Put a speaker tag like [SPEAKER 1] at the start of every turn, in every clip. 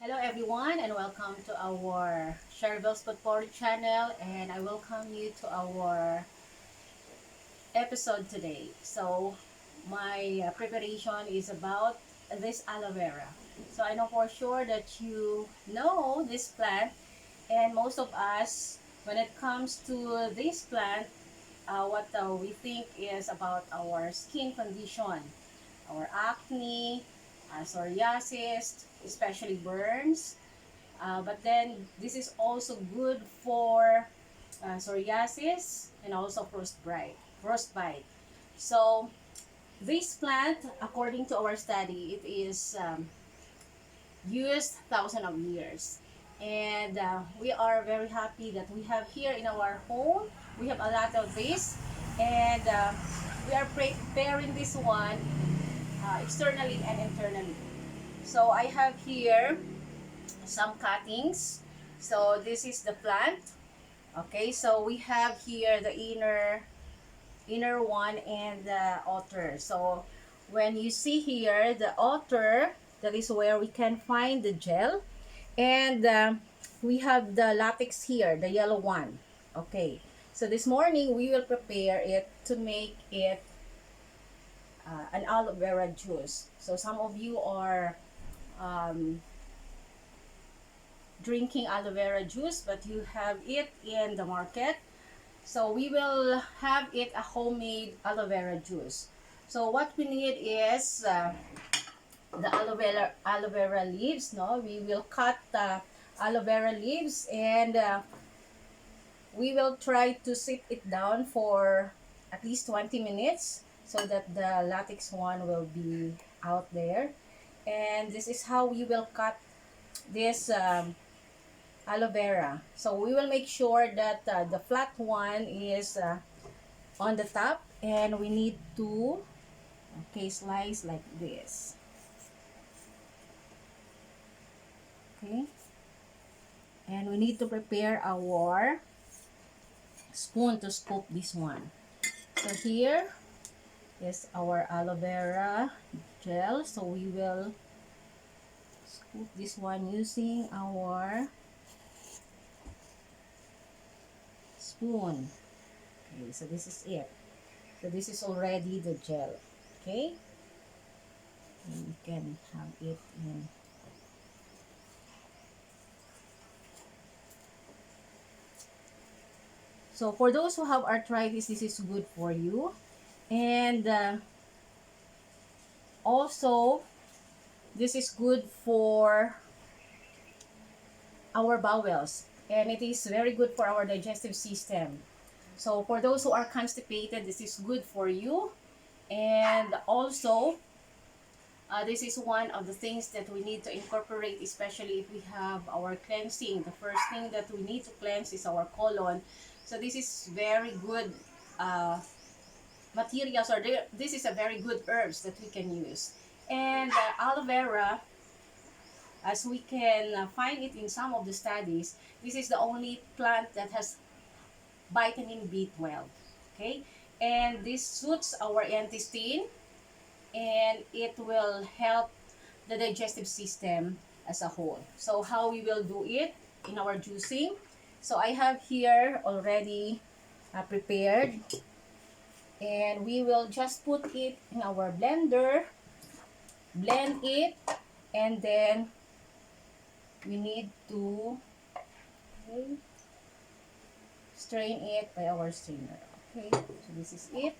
[SPEAKER 1] Hello everyone and welcome to our Cheryl's Potpourri channel, and I welcome you to our episode today. So my preparation is about this aloe vera. So I know for sure that you know this plant, and most of us, when it comes to this plant, what we think is about our skin condition, our acne, psoriasis, especially burns. But then this is also good for psoriasis and also frostbite. Frostbite. So this plant, according to our study, it is used thousands of years, and we are very happy that we have here in our home. We have a lot of this, and we are preparing this one externally and internally. So I have here some cuttings. So this is the plant. Okay, so we have here the inner one and the outer. So when you see here the outer, that is where we can find the gel, and we have the latex here, the yellow one. Okay, so this morning we will prepare it to make it an aloe vera juice. So some of you are um, drinking aloe vera juice, but you have it in the market. So we will have it a homemade aloe vera juice. So what we need is the aloe vera leaves. No, we will cut the aloe vera leaves, and we will try to sit it down for at least 20 minutes so that the latex one will be out there. And this is how we will cut this aloe vera. So we will make sure that the flat one is on the top, and we need to slice like this. Okay, and we need to prepare our spoon to scoop this one. So here is our aloe vera gel. So we will scoop this one using our spoon. Okay, so this is it. So this is already the gel. Okay, and you can have it in. So for those who have arthritis, this is good for you. And also, this is good for our bowels. And it is very good for our digestive system. So for those who are constipated, this is good for you. And also, this is one of the things that we need to incorporate, especially if we have our cleansing. The first thing that we need to cleanse is our colon. So this is very good materials, or this is a very good herbs that we can use. And aloe vera, as we can find it in some of the studies, this is the only plant that has vitamin B12. Okay, and this suits our intestine, and it will help the digestive system as a whole. So how we will do it in our juicing? So I have here already prepared, and we will just put it in our blender, blend it, and then we need to strain it by our strainer. Okay, so this is it.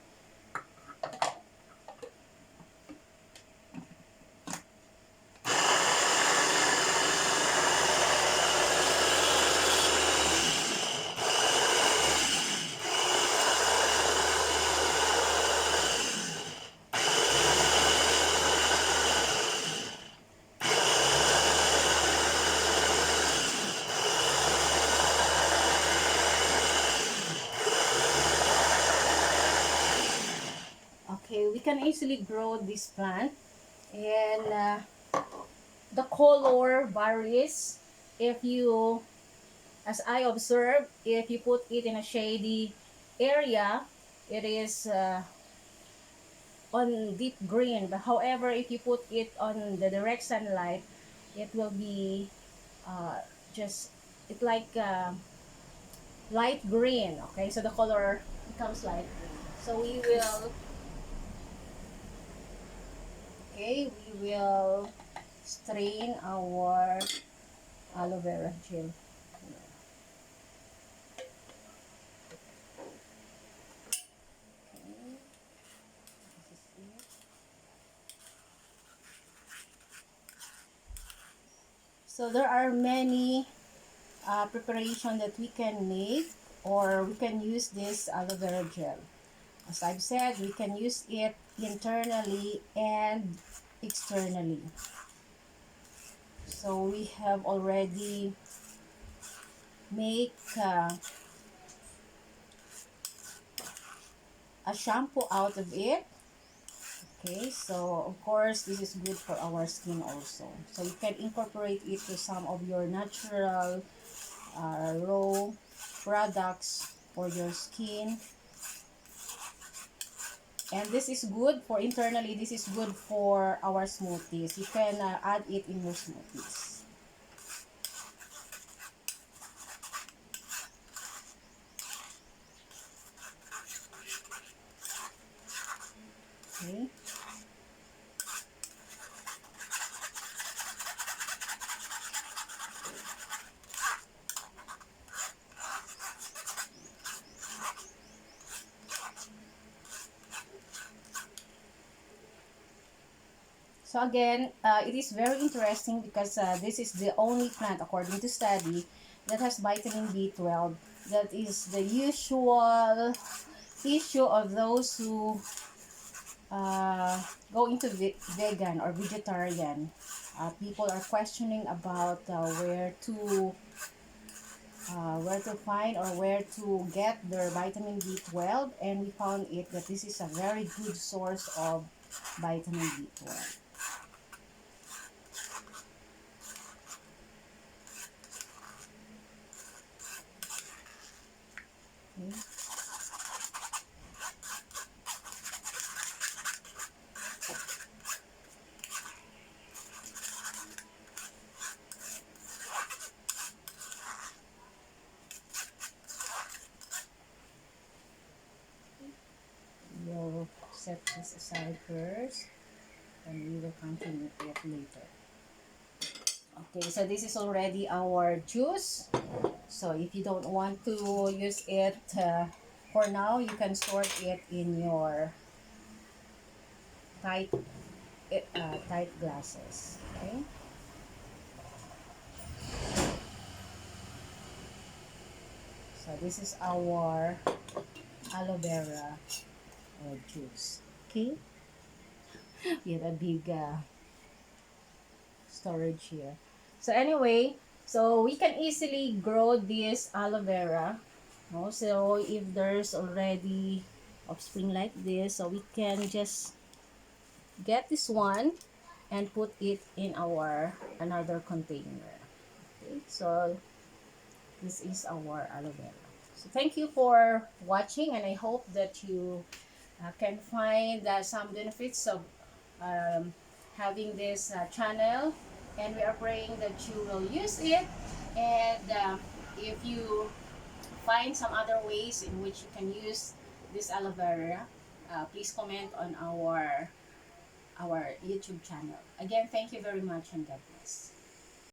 [SPEAKER 1] Okay, we can easily grow this plant, and the color varies. If you, as I observe, if you put it in a shady area, it is on deep green. But however, if you put it on the direct sunlight, it will be uh, just it like light green. Okay, so the color becomes light green. So we will, okay, we will strain our aloe vera gel. Okay, this is it. So there are many preparation that we can make, or we can use this aloe vera gel. As I've said, we can use it internally and externally. So we have already make a shampoo out of it. Okay, so of course this is good for our skin also. So you can incorporate it to some of your natural raw products for your skin. And this is good for internally, this is good for our smoothies. You can add it in your smoothies. Okay. So again, it is very interesting because this is the only plant, according to study, that has vitamin B12. That is the usual issue of those who go into vegan or vegetarian. People are questioning about where to find or where to get their vitamin B12, and we found it that this is a very good source of vitamin B12. Okay. We'll set this aside first and we will continue it later. Okay, so this is already our juice. So if you don't want to use it for now, you can store it in your tight tight glasses. Okay. So this is our aloe vera juice. Okay. We have a big storage here. So anyway, so we can easily grow this aloe vera. No? So if there's already offspring like this, so we can just get this one and put it in our another container. Okay, so this is our aloe vera. So thank you for watching, and I hope that you can find some benefits of um, having this channel, and we are praying that you will use it. And if you find some other ways in which you can use this aloe vera, please comment on our YouTube channel. Again, thank you very much, and God bless.